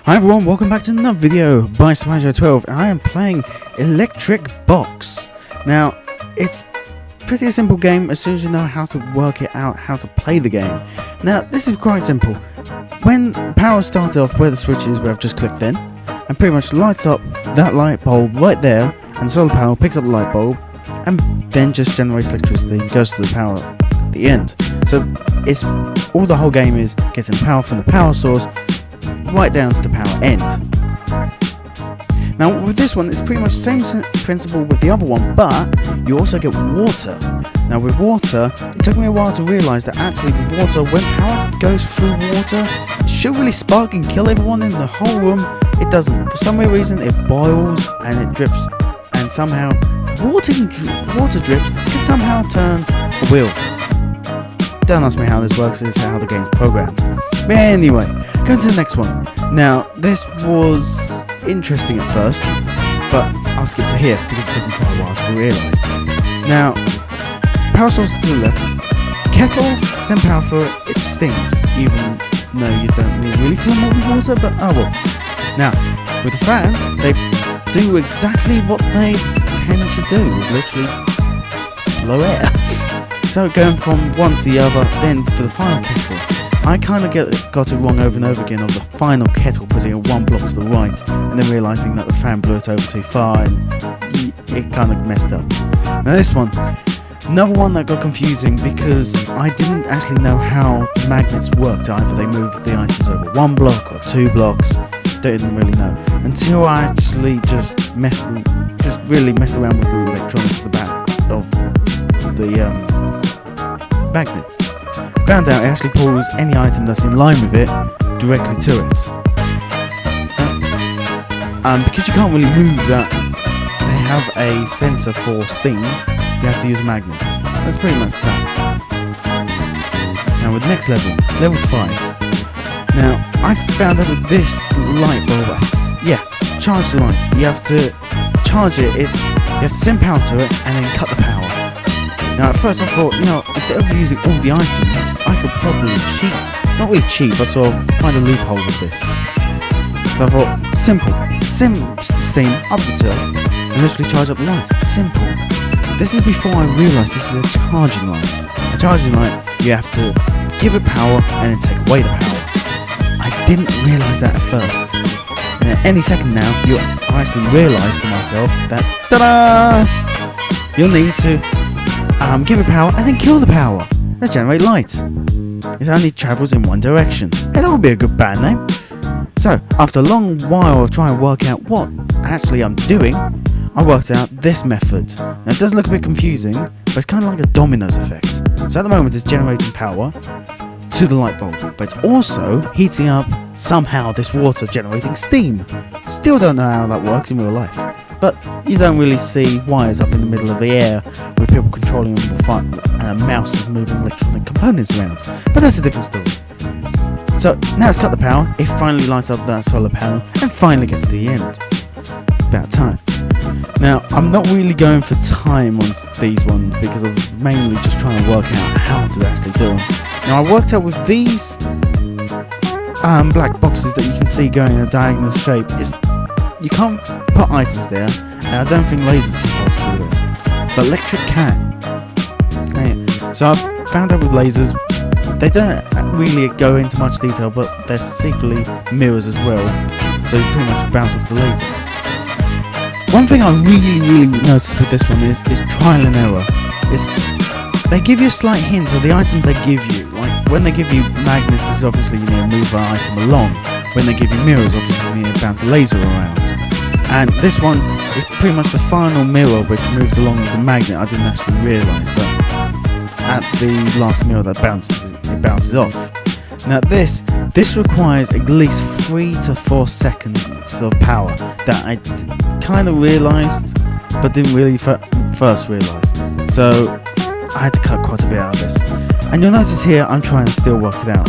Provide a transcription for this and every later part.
Hi everyone, welcome back to another video by Spyjo12, and I am playing Electric Box. Now, it's pretty a simple game as soon as you know how to work it out, how to play the game. Now, this is quite simple. When power starts off where the switch is, where I've just clicked in, and pretty much lights up that light bulb right there, and solar panel picks up the light bulb, and then just generates electricity and goes to the power at the end. So, it's all the whole game is getting power from the power source right down to the power end. Now with this one it's pretty much the same principle with the other one, but you also get water. Now with water, it took me a while to realise that actually with water, when power goes through water, it should really spark and kill everyone in the whole room. It doesn't. For some weird reason it boils and it drips, and somehow water drips can somehow turn a wheel. Don't ask me how this works, it's how the game's programmed. But anyway, going to the next one. Now, this was interesting at first, but I'll skip to here because it took me quite a while to realise. Now, power source to the left. Kettles send power through it, it steams, even though you don't really fill them up with water, but oh well. Now, with the fan, they do exactly what they tend to do, is literally blow air. So going from one to the other, then for the final kettle, I kind of got it wrong over and over again of the final kettle putting it one block to the right, and then realising that the fan blew it over too far, and it kind of messed up. Now this one, another one that got confusing because I didn't actually know how the magnets worked. Either they moved the items over one block or 2 blocks, didn't really know. Until I actually just really messed around with the electronics at the back of the magnets. Found out it actually pulls any item that's in line with it directly to it. So, because you can't really move that, they have a sensor for steam, you have to use a magnet. That's pretty much that. Now with next level, level 5. Now, I found out with this light bulb, charge the light. You have to charge it, you have to send power to it and then cut the power. Now at first I thought, instead of using all the items, I could probably cheat. Not really cheat, but sort of find a loophole with this. So I thought, simple. Steam up the till and literally charge up the light. Simple. This is before I realised this is a charging light. A charging light, you have to give it power and then take away the power. I didn't realise that at first. And at any second now, I actually realise to myself that, ta-da! You'll need to give it power and then kill the power. Let's generate light. It only travels in one direction. Hey, that would be a good band name. So, after a long while of trying to work out what actually I'm doing, I worked out this method. Now it does look a bit confusing, but it's kind of like a dominoes effect. So at the moment it's generating power to the light bulb, but it's also heating up somehow this water generating steam. Still don't know how that works in real life. But you don't really see wires up in the middle of the air with people controlling them and a mouse is moving electronic components around. But that's a different story. So now it's cut the power, it finally lights up that solar panel and finally gets to the end. About time. Now I'm not really going for time on these ones because I'm mainly just trying to work out how to actually do them. Now I worked out with these black boxes that you can see going in a diagonal shape, you can't put items there, and I don't think lasers can pass through it, but electric can. So I've found out with lasers, they don't really go into much detail, but they're secretly mirrors as well, so you pretty much bounce off the laser. One thing I really noticed with this one is trial and error. They give you a slight hint of the items they give you. Like when they give you magnets, it's obviously you need to move an item along. When they give you mirrors, obviously you need to bounce a laser around. And this one is pretty much the final mirror which moves along with the magnet. I didn't actually realise, but at the last mirror that bounces, it bounces off. Now this requires at least 3 to 4 seconds of power that I kind of realised, but didn't really first realise. So I had to cut quite a bit out of this. And you'll notice here I'm trying to still work it out.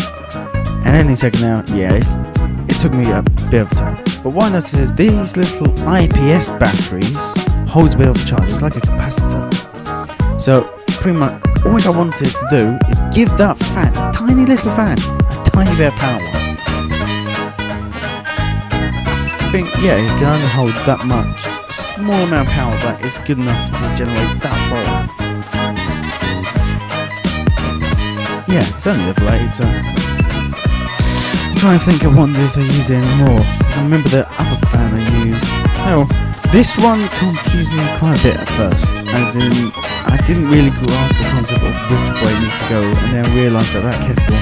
And any second now, it took me a bit of time. But what I noticed is these little IPS batteries hold a bit of a charge. It's like a capacitor. So pretty much all I wanted to do is give that fan, a tiny little fan, a tiny bit of power. think, yeah, it can only hold that much, a small amount of power, but it's good enough to generate that bulb. Yeah, it's only level 8, so I'm trying to think, I wonder if they use it anymore, because I remember the other fan they used. Oh, this one confused me quite a bit at first, as in, I didn't really grasp the concept of which way it needs to go, and then I realised that kettle,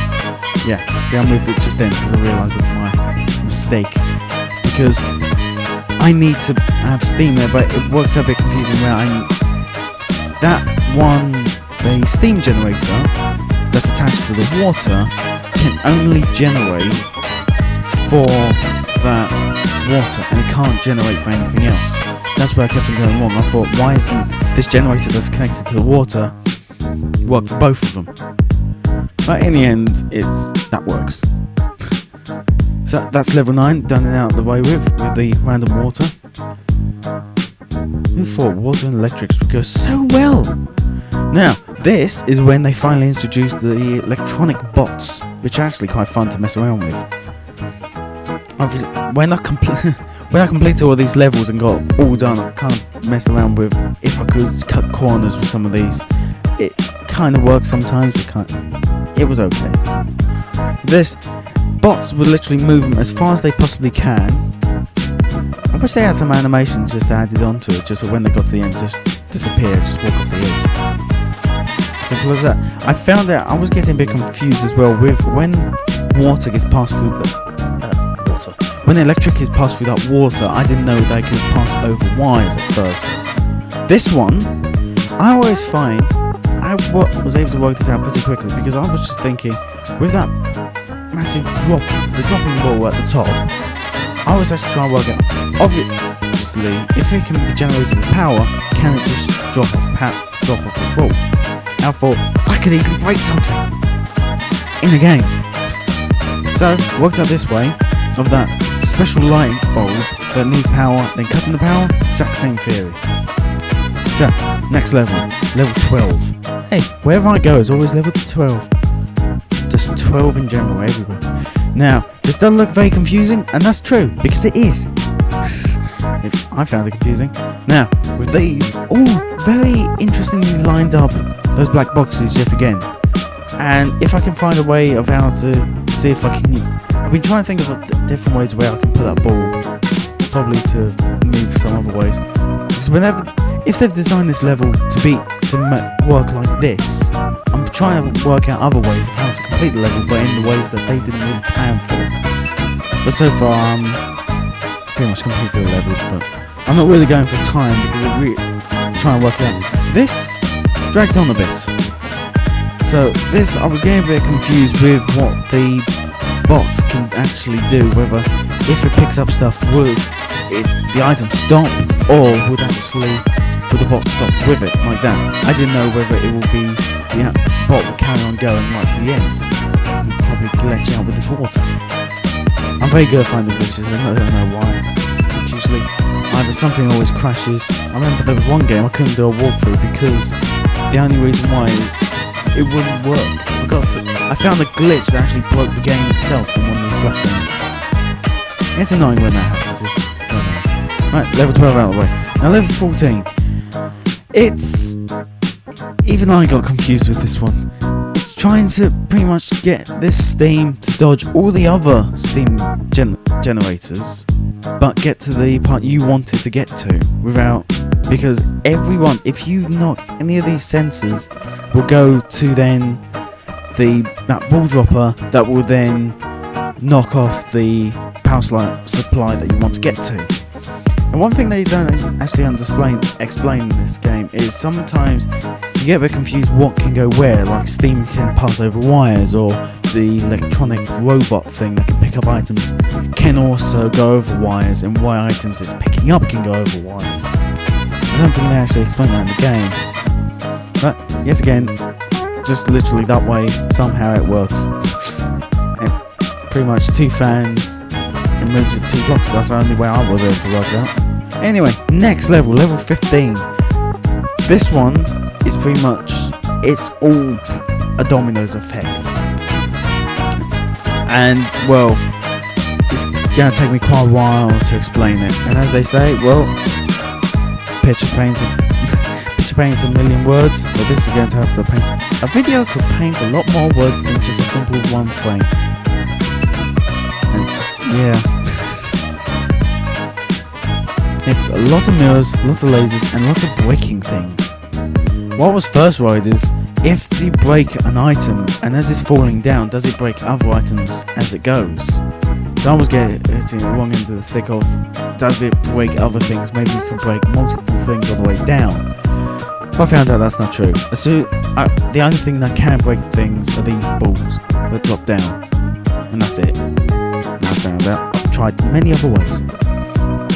yeah, see, I moved it just then, because I realised that my mistake, because I need to have steam there, but it works out a bit confusing where that one, the steam generator that's attached to the water can only generate for that water, and it can't generate for anything else. That's where I kept on going wrong. I thought, why isn't this generator that's connected to the water work for both of them? But in the end, that works. So that's level 9, done and out of the way with the random water. Who thought water and electrics would go so well? Now, this is when they finally introduced the electronic bots, which are actually quite fun to mess around with. When I completed all these levels and got all done, I kind of messed around with if I could cut corners with some of these. It kind of works sometimes, but it was okay. This bots would literally move them as far as they possibly can. I wish they had some animations just added onto it, just so when they got to the end, just disappear, just walk off the edge. Simple as that. I found out I was getting a bit confused as well with when water gets passed through when electric is passed through that water. I didn't know that I could pass over wires at first. This one, I always find I was able to work this out pretty quickly, because I was just thinking, with that massive drop, the dropping ball at the top, I was actually trying to work out, obviously, if it can be generated with power, can it just drop off the ball? I thought, I could easily break something in the game. So, worked out this way, of that special light bulb that needs power, then cutting the power, exact same theory. So, next level, level 12. Hey, wherever I go, it's always level 12. Just 12 in general, everywhere. Now, this does look very confusing, and that's true, because it is. If I found it confusing. Now, with these, all very interestingly lined up, those black boxes yet again. And if I can find a way of how to see if I can... I've been trying to think of different ways where I can put that ball, probably to move some other ways. Because if they've designed this level to work like this, I'm trying to work out other ways of how to complete the level, but in the ways that they didn't really plan for. But so far, pretty much completed the levels, but I'm not really going for time because I'm trying to work it out. This dragged on a bit. So this, I was getting a bit confused with what the bots can actually do, whether if it picks up stuff, would the item stop, or would the bot stop with it, like that. I didn't know whether it will be the bot will carry on going right to the end. It would probably glitch out with this water. I'm very good at finding glitches, I don't know why. It's usually either something always crashes. I remember there was one game I couldn't do a walkthrough because the only reason why is it wouldn't work. I found a glitch that actually broke the game itself in one of these Flash games. It's annoying when that happens. Right, level 12 out of the way. Now level 14. Even I got confused with this one. It's trying to pretty much get this steam to dodge all the other steam generators, but get to the part you want it to get to without, because everyone, if you knock any of these sensors, will go to then that ball dropper that will then knock off the power supply that you want to get to. And one thing they don't actually explain in this game is sometimes you get a bit confused what can go where, like steam can pass over wires, or the electronic robot thing that can pick up items can also go over wires, and why items it's picking up can go over wires. I don't think they actually explain that in the game. But, yet again, just literally that way, somehow it works. And pretty much 2 fans, it moves it 2 blocks, that's the only way I was able to work it out. Anyway, next level, level 15. This one is pretty much, it's all a dominoes effect. And, well, gonna take me quite a while to explain it. And as they say, well, picture paints a million words, but this is going to have to paint. A video could paint a lot more words than just a simple one frame. And yeah, it's a lot of mirrors, a lot of lasers, and lots of breaking things. What was first worried is, if you break an item and as it's falling down, does it break other items as it goes? So I was getting wrong into the thick of, does it break other things? Maybe you can break multiple things all the way down. But I found out that's not true. So the only thing that can break things are these balls that drop down, and that's it. And I found out. I've tried many other ways,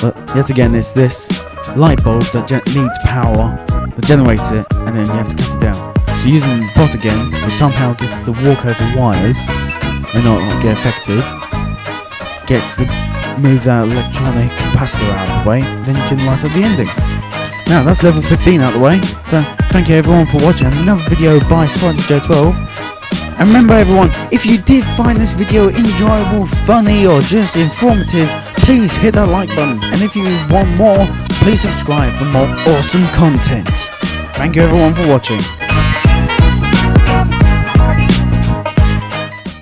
but yet again, it's this light bulb that needs power, that generates it, and then you have to cut it down. So using the bot again, which somehow gets to walk over wires and not get affected, gets to move that electronic capacitor out of the way, then you can light up the ending. Now that's level 15 out of the way, so thank you everyone for watching another video by SpiderJ12. And remember everyone, if you did find this video enjoyable, funny, or just informative, please hit that like button, and if you want more, please subscribe for more awesome content. Thank you everyone for watching.